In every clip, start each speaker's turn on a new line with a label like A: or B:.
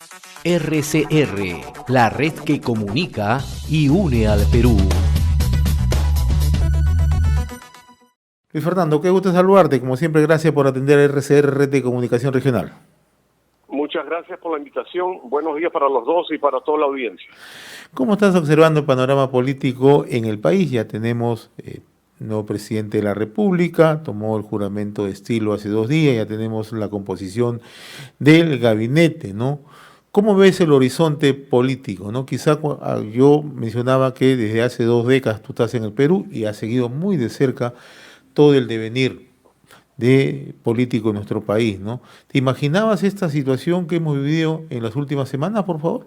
A: RCR, la red que comunica y une al Perú.
B: Luis Fernando, qué gusto saludarte. Como siempre, gracias por atender a RCR, Red de Comunicación Regional.
C: Muchas gracias por la invitación. Buenos días para los dos y para toda la audiencia.
B: ¿Cómo estás observando el panorama político en el país? Ya tenemos nuevo presidente de la República, tomó el juramento de estilo hace 2 días, ya tenemos la composición del gabinete, ¿no? ¿Cómo ves el horizonte político, no? Quizá yo mencionaba que desde hace 2 décadas tú estás en el Perú y has seguido muy de cerca todo el devenir de político en nuestro país, ¿no? ¿Te imaginabas esta situación que hemos vivido en las últimas semanas, por favor?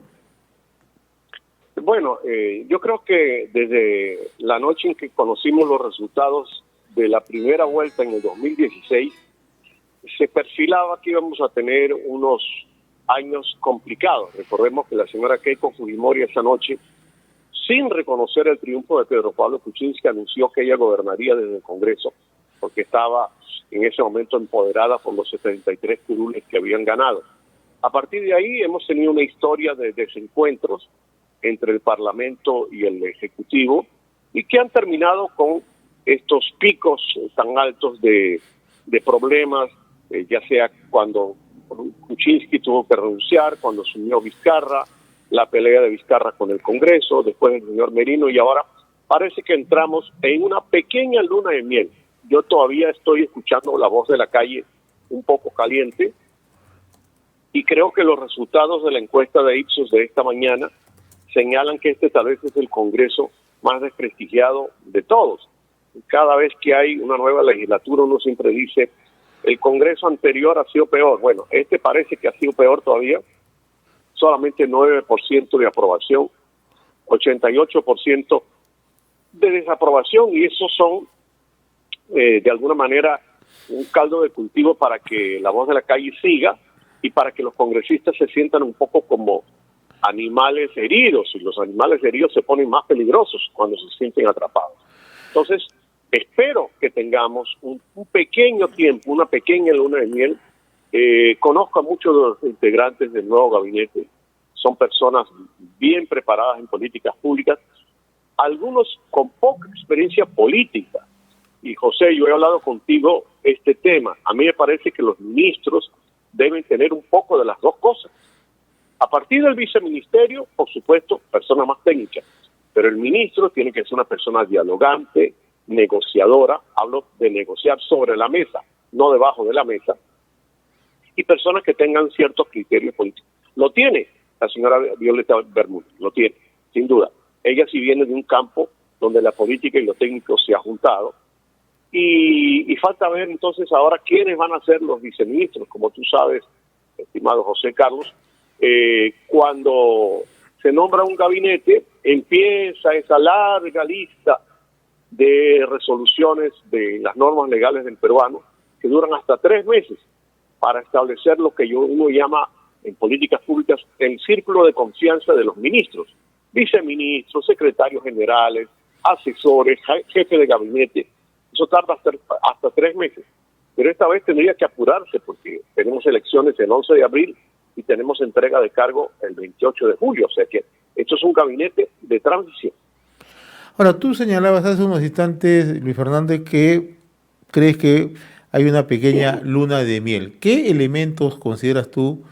C: Bueno, yo creo que desde la noche en que conocimos los resultados de la primera vuelta en el 2016, se perfilaba que íbamos a tener unos años complicados. Recordemos que la señora Keiko Fujimori esa noche, sin reconocer el triunfo de Pedro Pablo Kuczynski, anunció que ella gobernaría desde el Congreso, porque estaba en ese momento empoderada por los 73 curules que habían ganado. A partir de ahí hemos tenido una historia de desencuentros entre el Parlamento y el Ejecutivo, y que han terminado con estos picos tan altos de problemas, ya sea cuando Kuczynski tuvo que renunciar, cuando asumió Vizcarra, la pelea de Vizcarra con el Congreso, después el señor Merino, y ahora parece que entramos en una pequeña luna de miel. Yo todavía estoy escuchando la voz de la calle un poco caliente, y creo que los resultados de la encuesta de Ipsos de esta mañana señalan que este tal vez es el Congreso más desprestigiado de todos. Cada vez que hay una nueva legislatura uno siempre dice, el Congreso anterior ha sido peor. Bueno, este parece que ha sido peor todavía. Solamente 9% de aprobación, 88% de desaprobación, y esos son, de alguna manera, un caldo de cultivo para que la voz de la calle siga y para que los congresistas se sientan un poco como animales heridos, y los animales heridos se ponen más peligrosos cuando se sienten atrapados. Entonces, espero que tengamos un pequeño tiempo, una pequeña luna de miel. Conozco a muchos de los integrantes del nuevo gabinete, son personas bien preparadas en políticas públicas, algunos con poca experiencia política. Y José, yo he hablado contigo este tema. A mí me parece que los ministros deben tener un poco de las dos cosas. A partir del viceministerio, por supuesto, personas más técnicas, pero el ministro tiene que ser una persona dialogante, negociadora, hablo de negociar sobre la mesa, no debajo de la mesa, y personas que tengan ciertos criterios políticos. Lo tiene la señora Violeta Bermúdez, lo tiene, sin duda. Ella sí viene de un campo donde la política y lo técnico se ha juntado, y falta ver entonces ahora quiénes van a ser los viceministros. Como tú sabes, estimado José Carlos, cuando se nombra un gabinete, empieza esa larga lista de resoluciones de las normas legales del peruano que duran hasta 3 meses para establecer lo que uno llama en políticas públicas el círculo de confianza de los ministros, viceministros, secretarios generales, asesores, jefe de gabinete. Eso tarda hasta 3 meses. Pero esta vez tendría que apurarse porque tenemos elecciones el 11 de abril y tenemos entrega de cargo el 28 de julio. O sea que esto es un gabinete de transición.
B: Ahora, tú señalabas hace unos instantes, Luis Fernando, que crees que hay una pequeña luna de miel. ¿Qué elementos consideras tú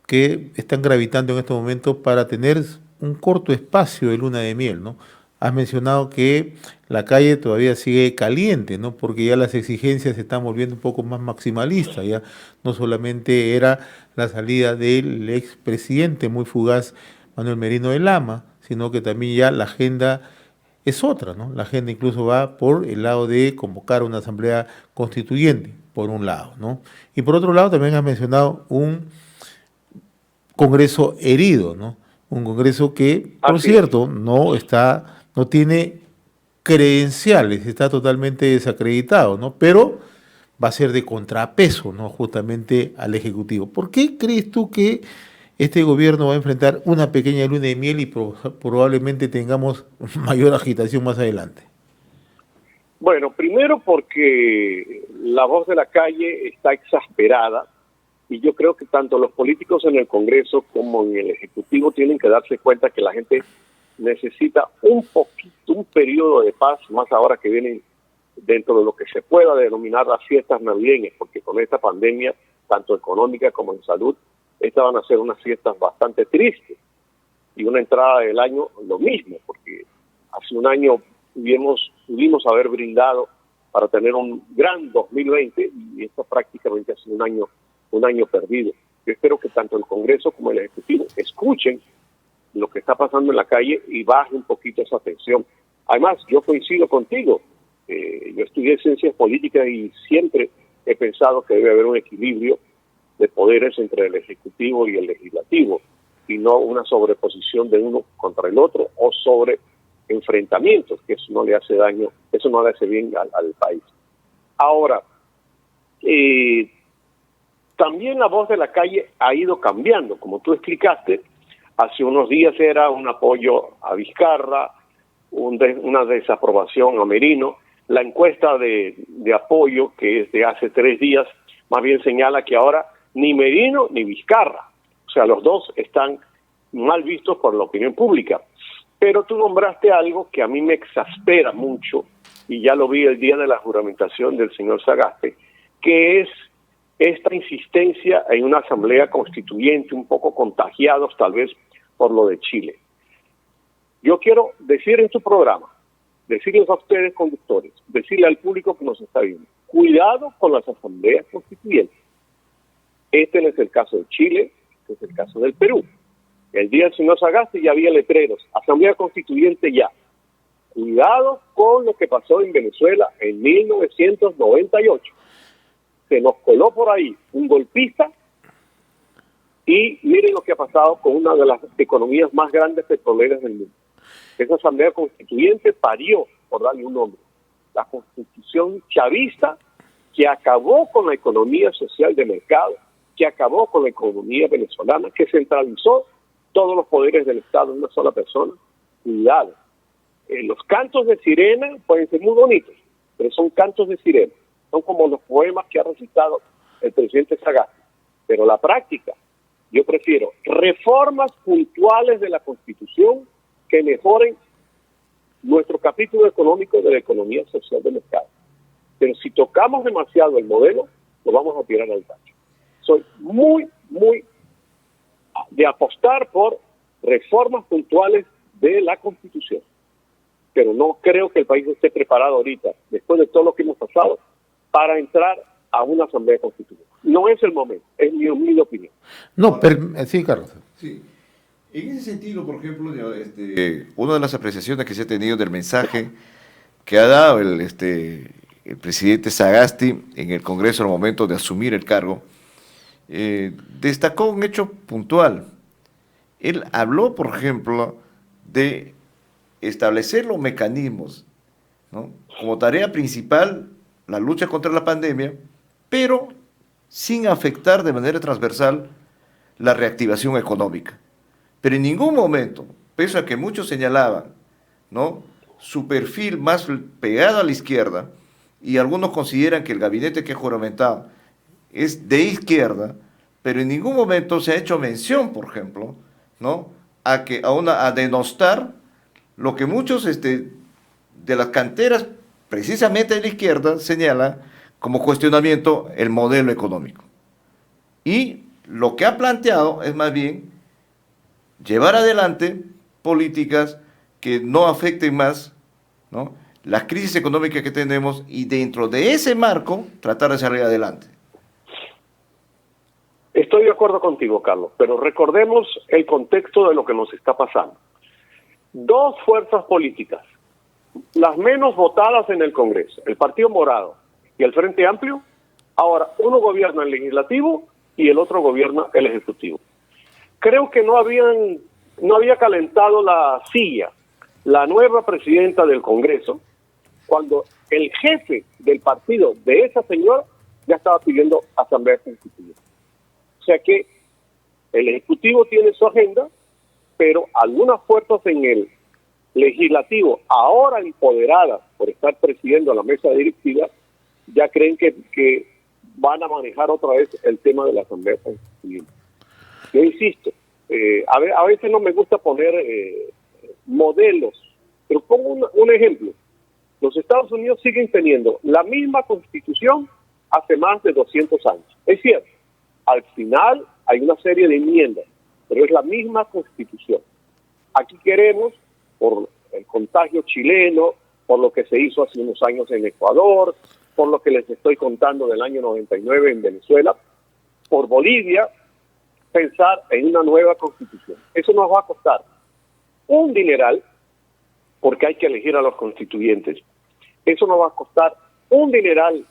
B: que están gravitando en este momento para tener un corto espacio de luna de miel, ¿no? Has mencionado que la calle todavía sigue caliente, ¿no? Porque ya las exigencias se están volviendo un poco más maximalistas, ya no solamente era la salida del expresidente muy fugaz Manuel Merino de Lama, sino que también ya la agenda es otra, ¿no? La agenda incluso va por el lado de convocar una asamblea constituyente, por un lado, ¿no? Y por otro lado también has mencionado un Congreso herido, ¿no? Un Congreso que, por cierto, no tiene credenciales, está totalmente desacreditado, ¿no? Pero va a ser de contrapeso, ¿no? Justamente al Ejecutivo. ¿Por qué crees tú que este gobierno va a enfrentar una pequeña luna de miel y probablemente tengamos mayor agitación más adelante?
C: Bueno, primero porque la voz de la calle está exasperada Y yo creo que tanto los políticos en el Congreso como en el Ejecutivo tienen que darse cuenta que la gente necesita un poquito, un periodo de paz, más ahora que vienen dentro de lo que se pueda denominar las fiestas navideñas, porque con esta pandemia, tanto económica como en salud, estas van a ser unas fiestas bastante tristes. Y una entrada del año lo mismo, porque hace un año pudimos haber brindado para tener un gran 2020 y esto prácticamente ha sido un año perdido. Yo espero que tanto el Congreso como el Ejecutivo escuchen lo que está pasando en la calle y baje un poquito esa tensión. Además, yo coincido contigo. Yo estudié ciencias políticas y siempre he pensado que debe haber un equilibrio de poderes entre el Ejecutivo y el Legislativo y no una sobreposición de uno contra el otro o sobre enfrentamientos, que eso no le hace daño, eso no le hace bien al país. Ahora, también la voz de la calle ha ido cambiando, como tú explicaste. Hace unos días era un apoyo a Vizcarra, una desaprobación a Merino. La encuesta de apoyo, que es de hace 3 días, más bien señala que ahora ni Merino ni Vizcarra, o sea, los dos están mal vistos por la opinión pública. Pero tú nombraste algo que a mí me exaspera mucho, y ya lo vi el día de la juramentación del señor Sagasti, que es esta insistencia en una asamblea constituyente, un poco contagiados tal vez por lo de Chile. Yo quiero decir en tu programa, decirles a ustedes conductores, decirle al público que nos está viendo, cuidado con las asambleas constituyentes. Este no es el caso de Chile, este es el caso del Perú. El día del señor Sagasti ya había letreros, asamblea constituyente ya. Cuidado con lo que pasó en Venezuela en 1998. Se nos coló por ahí un golpista y miren lo que ha pasado con una de las economías más grandes petroleras del mundo. Esa asamblea constituyente parió, por darle un nombre, la constitución chavista que acabó con la economía social de mercado, que acabó con la economía venezolana, que centralizó todos los poderes del Estado en una sola persona. Cuidado. Los cantos de sirena pueden ser muy bonitos, pero son cantos de sirena. Son como los poemas que ha recitado el presidente Sagasti. Pero la práctica, yo prefiero reformas puntuales de la Constitución que mejoren nuestro capítulo económico de la economía social de mercado. Pero si tocamos demasiado el modelo, lo vamos a tirar al tacho. Soy muy de apostar por reformas puntuales de la Constitución. Pero no creo que el país esté preparado ahorita, después de todo lo que hemos pasado, para entrar a una asamblea constituyente. No es el momento, es mi humilde opinión.
B: No, pero sí, Carlos.
D: Sí. En ese sentido, por ejemplo, una de las apreciaciones que se ha tenido del mensaje que ha dado el presidente Sagasti en el Congreso al momento de asumir el cargo, destacó un hecho puntual. Él habló, por ejemplo, de establecer los mecanismos, ¿no?, como tarea principal la lucha contra la pandemia, pero sin afectar de manera transversal la reactivación económica. Pero en ningún momento, pese a que muchos señalaban, ¿no?, su perfil más pegado a la izquierda, y algunos consideran que el gabinete que ha juramentado es de izquierda, pero en ningún momento se ha hecho mención, por ejemplo, ¿no?, a denostar lo que muchos de las canteras, precisamente de la izquierda, señalan como cuestionamiento el modelo económico. Y lo que ha planteado es más bien llevar adelante políticas que no afecten más, ¿no?, las crisis económicas que tenemos, y dentro de ese marco tratar de salir adelante.
C: Estoy de acuerdo contigo, Carlos, pero recordemos el contexto de lo que nos está pasando. 2 fuerzas políticas, las menos votadas en el Congreso, el Partido Morado y el Frente Amplio, ahora uno gobierna el legislativo y el otro gobierna el ejecutivo. Creo que no había calentado la silla la nueva presidenta del Congreso cuando el jefe del partido de esa señora ya estaba pidiendo asamblea constituyente. O sea que el Ejecutivo tiene su agenda, pero algunas fuerzas en el Legislativo, ahora empoderadas por estar presidiendo la mesa directiva, ya creen que van a manejar otra vez el tema de la Asamblea Constituyente. Yo insisto, a veces no me gusta poner modelos, pero pongo un ejemplo. Los Estados Unidos siguen teniendo la misma Constitución hace más de 200 años. Es cierto, al final hay una serie de enmiendas, pero es la misma Constitución. Aquí queremos, por el contagio chileno, por lo que se hizo hace unos años en Ecuador, por lo que les estoy contando del año 99 en Venezuela, por Bolivia, pensar en una nueva Constitución. Eso nos va a costar un dineral, porque hay que elegir a los constituyentes. Eso nos va a costar un dineral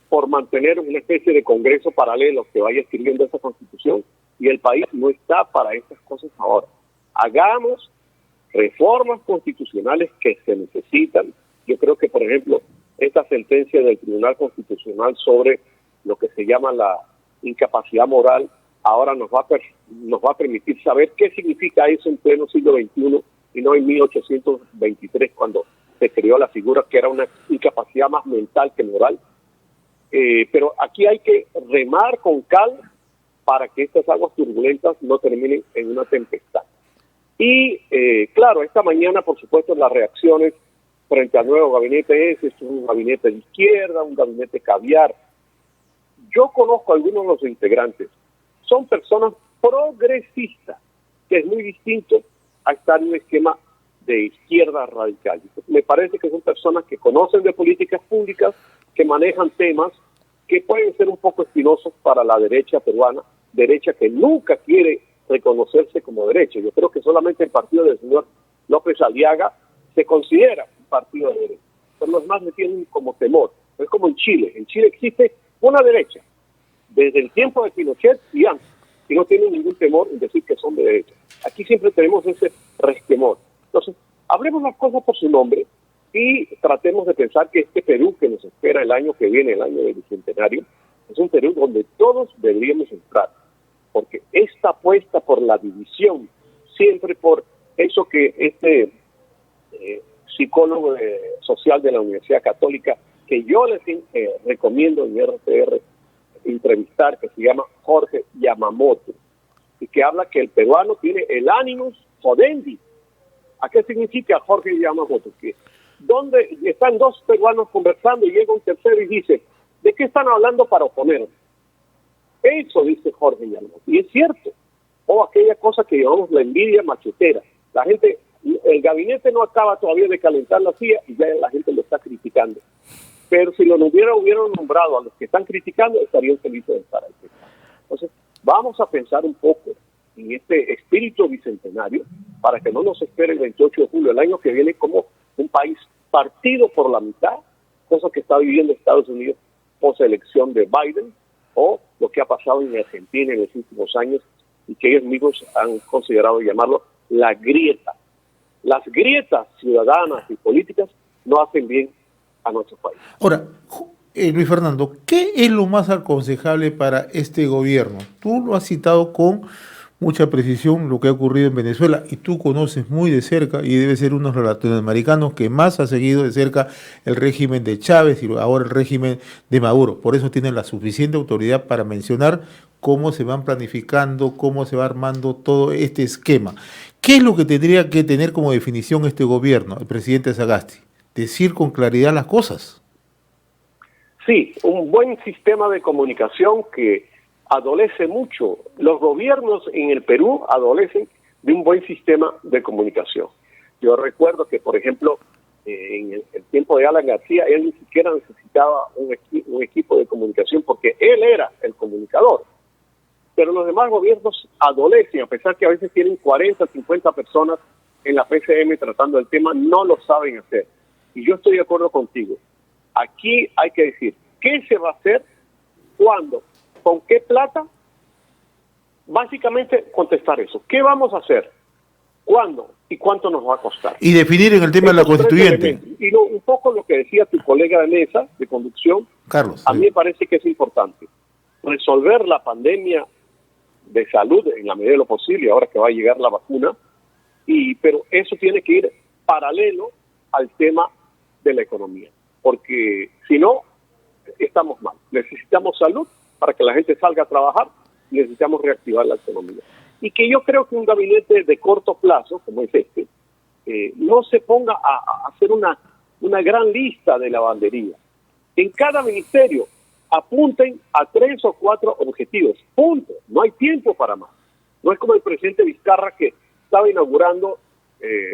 C: por mantener una especie de congreso paralelo que vaya escribiendo esa Constitución, y el país no está para estas cosas ahora. Hagamos reformas constitucionales que se necesitan. Yo creo que, por ejemplo, esta sentencia del Tribunal Constitucional sobre lo que se llama la incapacidad moral ahora nos va a permitir saber qué significa eso en pleno siglo XXI y no en 1823, cuando se creó la figura que era una incapacidad más mental que moral. Pero aquí hay que remar con calma para que estas aguas turbulentas no terminen en una tempestad. Y claro, esta mañana, por supuesto, las reacciones frente al nuevo gabinete es un gabinete de izquierda, un gabinete caviar. Yo conozco a algunos de los integrantes. Son personas progresistas, que es muy distinto a estar en un esquema de izquierda radical. Me parece que son personas que conocen de políticas públicas, que manejan temas que pueden ser un poco espinosos para la derecha peruana, derecha que nunca quiere reconocerse como derecha. Yo creo que solamente el partido del señor López Aliaga se considera un partido de derecha. Pero los demás me tienen como temor. Es como en Chile. En Chile existe una derecha, desde el tiempo de Pinochet y antes, y no tienen ningún temor en decir que son de derecha. Aquí siempre tenemos ese resquemor. Entonces, hablemos las cosas por su nombre y tratemos de pensar que este Perú que nos espera el año que viene, el año del Bicentenario, es un Perú donde todos deberíamos entrar, porque esta apuesta por la división, siempre por eso que este psicólogo social de la Universidad Católica, que yo les recomiendo en RTR entrevistar, que se llama Jorge Yamamoto, y que habla que el peruano tiene el animus jodendi. ¿A qué significa Jorge Yamamoto? Que donde están dos peruanos conversando y llega un tercero y dice, ¿de qué están hablando para oponerse? Eso dice Jorge Yamamoto, y es cierto. O aquella cosa que llamamos la envidia machetera. La gente, el gabinete no acaba todavía de calentar la silla y ya la gente lo está criticando. Pero si lo hubieran nombrado a los que están criticando, estarían felices de estar ahí. Entonces, vamos a pensar un poco en este espíritu bicentenario para que no nos espere el 28 de julio del año que viene como un país partido por la mitad, cosa que está viviendo Estados Unidos poselección de Biden, o lo que ha pasado en Argentina en los últimos años y que ellos mismos han considerado llamarlo la grieta. Las grietas ciudadanas y políticas no hacen bien a nuestro país.
B: Ahora, Luis Fernando, ¿qué es lo más aconsejable para este gobierno? Tú lo has citado con mucha precisión lo que ha ocurrido en Venezuela y tú conoces muy de cerca y debe ser uno de los latinoamericanos que más ha seguido de cerca el régimen de Chávez y ahora el régimen de Maduro. Por eso tienen la suficiente autoridad para mencionar cómo se van planificando, cómo se va armando todo este esquema. ¿Qué es lo que tendría que tener como definición este gobierno, el presidente Sagasti? Decir con claridad las cosas.
C: Sí, un buen sistema de comunicación que adolece mucho. Los gobiernos en el Perú adolecen de un buen sistema de comunicación. Yo recuerdo que, por ejemplo, en el tiempo de Alan García, él ni siquiera necesitaba un equipo de comunicación porque él era el comunicador. Pero los demás gobiernos adolecen, a pesar que a veces tienen 40, 50 personas en la PCM tratando el tema, no lo saben hacer. Y yo estoy de acuerdo contigo. Aquí hay que decir, ¿qué se va a hacer? ¿Cuándo? ¿Con qué plata? Básicamente contestar eso. ¿Qué vamos a hacer? ¿Cuándo? ¿Y cuánto nos va a costar?
B: Y definir en el tema de la constituyente.
C: Y un poco lo que decía tu colega de mesa de conducción,
B: Carlos,
C: a mí me parece que es importante resolver la pandemia de salud en la medida de lo posible, ahora que va a llegar la vacuna, pero eso tiene que ir paralelo al tema de la economía, porque si no, estamos mal. Necesitamos salud para que la gente salga a trabajar, necesitamos reactivar la economía. Y que yo creo que un gabinete de corto plazo, como es este, no se ponga a hacer una gran lista de lavandería. En cada ministerio apunten a 3 o 4 objetivos. Punto. No hay tiempo para más. No es como el presidente Vizcarra que estaba inaugurando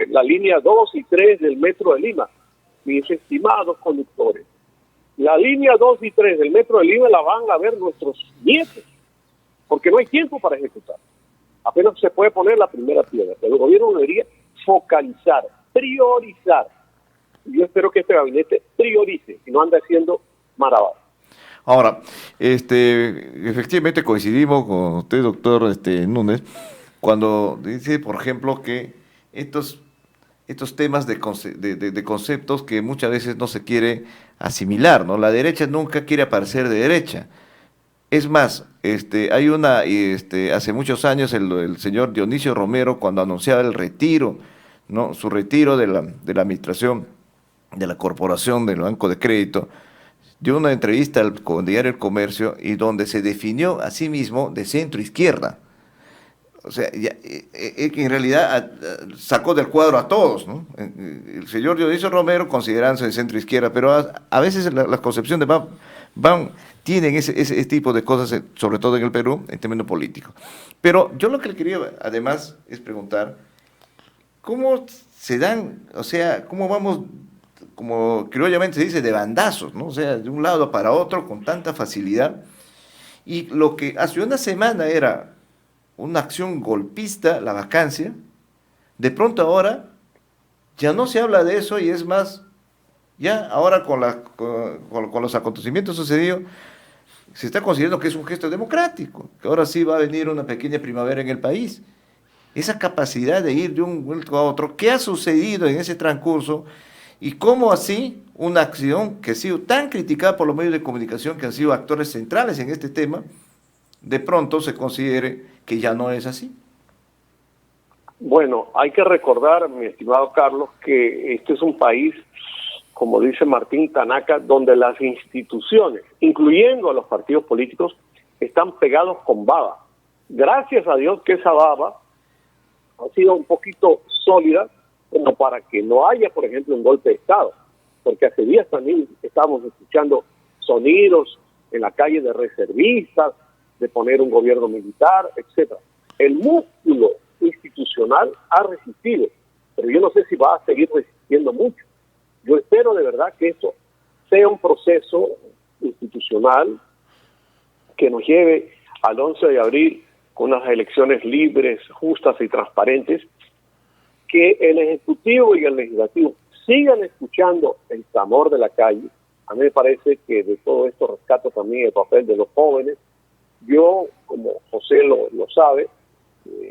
C: la línea 2 y 3 del Metro de Lima. Mis estimados conductores, la línea 2 y 3 del Metro de Lima la van a ver nuestros nietos, porque no hay tiempo para ejecutar. Apenas se puede poner la primera piedra. El gobierno debería focalizar, priorizar. Yo espero que este gabinete priorice y no ande haciendo maravillas.
D: Ahora, efectivamente coincidimos con usted, doctor Núñez, cuando dice, por ejemplo, que estos temas de conceptos que muchas veces no se quiere asimilar, ¿no? La derecha nunca quiere aparecer de derecha. Es más, hay hace muchos años el señor Dionisio Romero, cuando anunciaba el retiro, ¿no? Su retiro de la administración de la Corporación del Banco de Crédito, dio una entrevista con Diario El Comercio y donde se definió a sí mismo de centro izquierda. O sea, que en realidad sacó del cuadro a todos, ¿no? El señor Dionisio Romero considerándose de centro izquierda, pero a veces las concepciones tienen ese tipo de cosas, sobre todo en el Perú, en términos políticos. Pero yo lo que le quería además es preguntar, ¿cómo se dan, o sea, cómo vamos, como criollamente se dice, de bandazos, ¿no? O sea, de un lado para otro con tanta facilidad? Y lo que hace una semana era una acción golpista, la vacancia, de pronto ahora ya no se habla de eso y es más, ya ahora con los acontecimientos sucedidos, se está considerando que es un gesto democrático, que ahora sí va a venir una pequeña primavera en el país. Esa capacidad de ir de un vuelto a otro, ¿qué ha sucedido en ese transcurso? Y cómo así una acción que ha sido tan criticada por los medios de comunicación, que han sido actores centrales en este tema, de pronto se considere que ya no es así.
C: Bueno, hay que recordar, mi estimado Carlos, que este es un país, como dice Martín Tanaka, donde las instituciones, incluyendo a los partidos políticos, están pegados con baba. Gracias a Dios que esa baba ha sido un poquito sólida, como para que no haya, por ejemplo, un golpe de Estado. Porque hace días también estábamos escuchando sonidos en la calle de reservistas, de poner un gobierno militar, etcétera. El músculo institucional ha resistido, pero yo no sé si va a seguir resistiendo mucho. Yo espero de verdad que esto sea un proceso institucional que nos lleve al 11 de abril con unas elecciones libres, justas y transparentes, que el Ejecutivo y el Legislativo sigan escuchando el clamor de la calle. A mí me parece que de todo esto rescato también el papel de los jóvenes. Yo, como José lo sabe,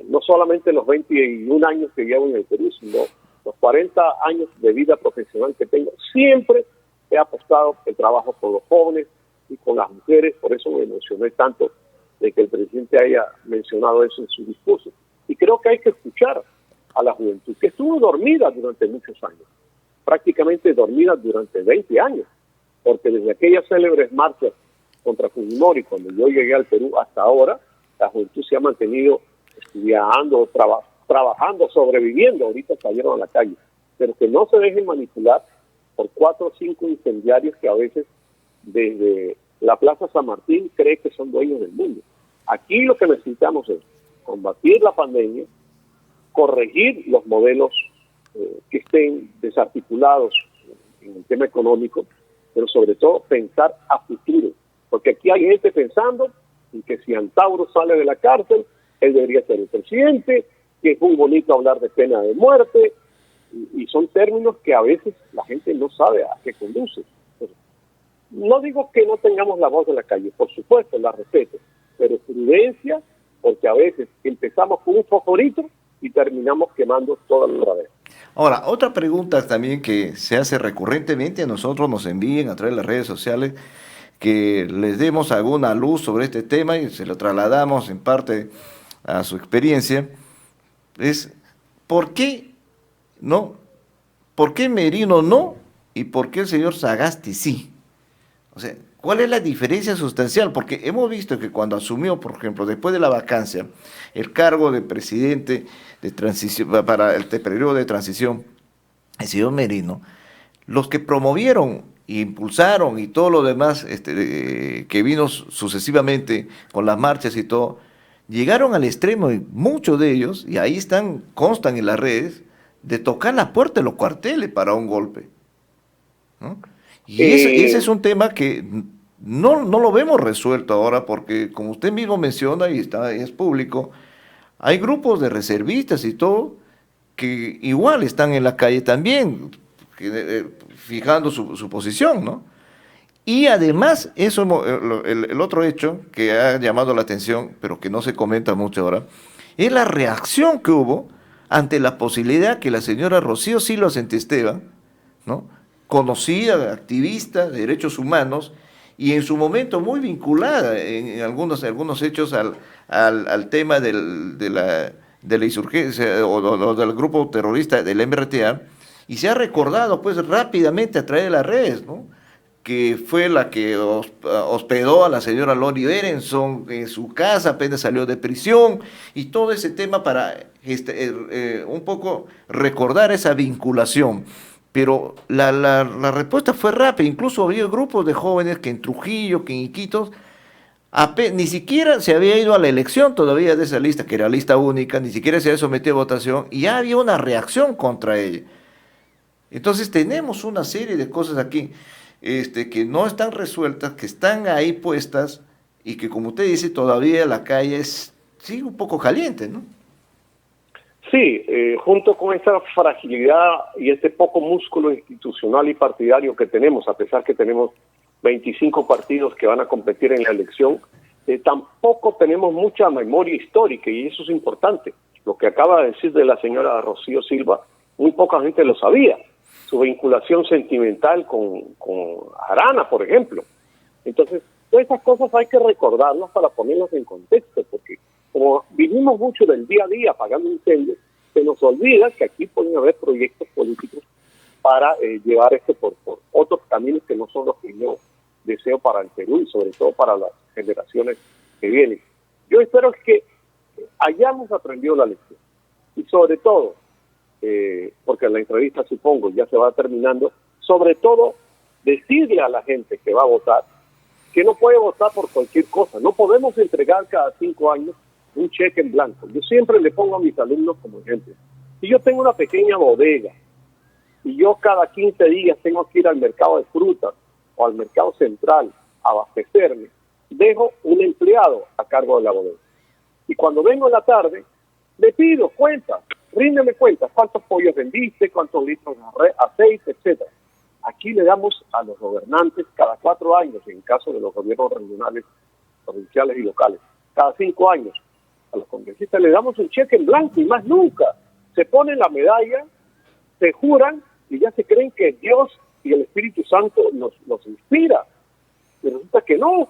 C: no solamente los 21 años que llevo en el Perú, sino los 40 años de vida profesional que tengo, siempre he apostado el trabajo con los jóvenes y con las mujeres. Por eso me emocioné tanto de que el presidente haya mencionado eso en su discurso. Y creo que hay que escuchar a la juventud, que estuvo dormida durante muchos años, prácticamente dormida durante 20 años, porque desde aquellas célebres marchas contra Fujimori, cuando yo llegué al Perú hasta ahora, la juventud se ha mantenido estudiando, trabajando, sobreviviendo. Ahorita salieron a la calle, pero que no se dejen manipular por 4 o 5 incendiarios que a veces desde la Plaza San Martín cree que son dueños del mundo. Aquí lo que necesitamos es combatir la pandemia, corregir los modelos que estén desarticulados en el tema económico, pero sobre todo pensar a futuro, porque aquí hay gente pensando en que si Antauro sale de la cárcel, él debería ser el presidente, que es muy bonito hablar de pena de muerte, y son términos que a veces la gente no sabe a qué conduce. Entonces, no digo que no tengamos la voz en la calle, por supuesto, la respeto, pero prudencia, porque a veces empezamos con un favorito y terminamos quemando toda la vez.
D: Ahora, otra pregunta también que se hace recurrentemente, a nosotros nos envíen a través de las redes sociales, que les demos alguna luz sobre este tema y se lo trasladamos en parte a su experiencia, es ¿por qué no? ¿Por qué Merino no? ¿Y por qué el señor Sagasti sí? O O sea, ¿cuál es la diferencia sustancial? Porque hemos visto que cuando asumió, por ejemplo, después de la vacancia, el cargo de presidente de transición, para el periodo de transición, el señor Merino, los que promovieron e impulsaron y todo lo demás que vino sucesivamente con las marchas y todo, llegaron al extremo, y muchos de ellos, y ahí constan en las redes, de tocar la puerta de los cuarteles para un golpe, ¿no? Y ese es un tema que no lo vemos resuelto ahora, porque como usted mismo menciona y es público, hay grupos de reservistas y todo que igual están en la calle también, fijando su posición, ¿no? Y además, el otro hecho que ha llamado la atención, pero que no se comenta mucho ahora, es la reacción que hubo ante la posibilidad que la señora Rocío Silva Santesteban, ¿no?, conocida, activista de derechos humanos, y en su momento muy vinculada en algunos hechos al tema de la insurgencia o del grupo terrorista del MRTA, y se ha recordado pues rápidamente a través de las redes, ¿no?, que fue la que hospedó a la señora Lori Berenson en su casa, apenas salió de prisión, y todo ese tema para un poco recordar esa vinculación. Pero la respuesta fue rápida. Incluso había grupos de jóvenes que en Trujillo, que en Iquitos, ni siquiera se había ido a la elección todavía de esa lista, que era lista única, ni siquiera se había sometido a votación, y ya había una reacción contra ella. Entonces tenemos una serie de cosas aquí que no están resueltas, que están ahí puestas, y que, como usted dice, todavía la calle sigue un poco caliente, ¿no?
C: Sí, junto con esta fragilidad y este poco músculo institucional y partidario que tenemos, a pesar que tenemos 25 partidos que van a competir en la elección, tampoco tenemos mucha memoria histórica, y eso es importante. Lo que acaba de decir de la señora Rocío Silva, muy poca gente lo sabía. Su vinculación sentimental con Arana, por ejemplo. Entonces, todas esas cosas hay que recordarlas para ponerlas en contexto, porque como vivimos mucho del día a día apagando incendios, se nos olvida que aquí pueden haber proyectos políticos para llevar esto por otros caminos que no son los que yo deseo para el Perú y sobre todo para las generaciones que vienen. Yo espero que hayamos aprendido la lección y sobre todo, porque la entrevista supongo ya se va terminando, sobre todo decirle a la gente que va a votar que no puede votar por cualquier cosa. No podemos entregar cada 5 años un cheque en blanco. Yo siempre le pongo a mis alumnos como ejemplo. Si yo tengo una pequeña bodega y yo cada 15 días tengo que ir al mercado de frutas o al mercado central a abastecerme, dejo un empleado a cargo de la bodega. Y cuando vengo en la tarde, le pido cuentas, ríndeme cuentas, cuántos pollos vendiste, cuántos litros de aceite, etcétera. Aquí le damos a los gobernantes cada 4 años, en caso de los gobiernos regionales, provinciales y locales, cada 5 años, a los congresistas le damos un cheque en blanco y más nunca. Se ponen la medalla, se juran y ya se creen que Dios y el Espíritu Santo nos inspira. Y resulta que no,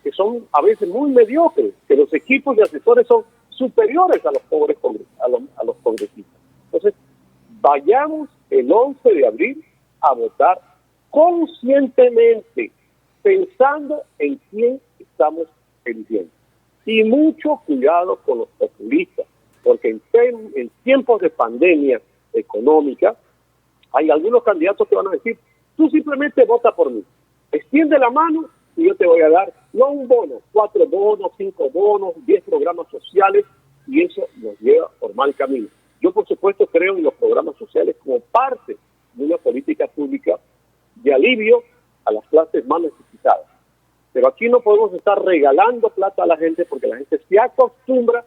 C: que son a veces muy mediocres, que los equipos de asesores son superiores a los pobres a los congresistas. Entonces, vayamos el 11 de abril a votar conscientemente, pensando en quién estamos eligiendo. Y mucho cuidado con los populistas, porque en tiempos de pandemia económica, hay algunos candidatos que van a decir, tú simplemente vota por mí, extiende la mano y yo te voy a dar, no un bono, 4 bonos, 5 bonos, 10 programas sociales, y eso nos lleva por mal camino. Yo, por supuesto, creo en los programas sociales como parte de una política pública de alivio a las clases más necesitadas. Pero aquí no podemos estar regalando plata a la gente porque la gente se acostumbra,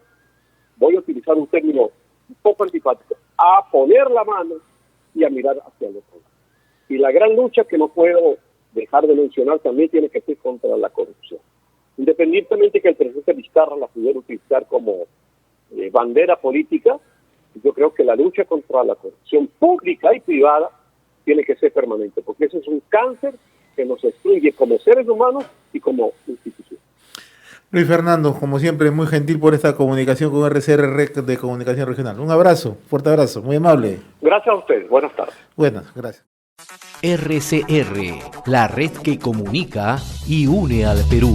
C: voy a utilizar un término un poco antipático, a poner la mano y a mirar hacia el otro lado. Y la gran lucha que no puedo dejar de mencionar también tiene que ser contra la corrupción. Independientemente que el presidente Vizcarra la pudiera utilizar como bandera política, yo creo que la lucha contra la corrupción pública y privada tiene que ser permanente, porque eso es un cáncer que nos destruye como seres humanos y como institución.
B: Luis Fernando, como siempre, muy gentil por esta comunicación con RCR Red de Comunicación Regional. Un abrazo, fuerte abrazo, muy amable.
C: Gracias a ustedes, buenas tardes.
B: Buenas, gracias.
A: RCR, la red que comunica y une al Perú.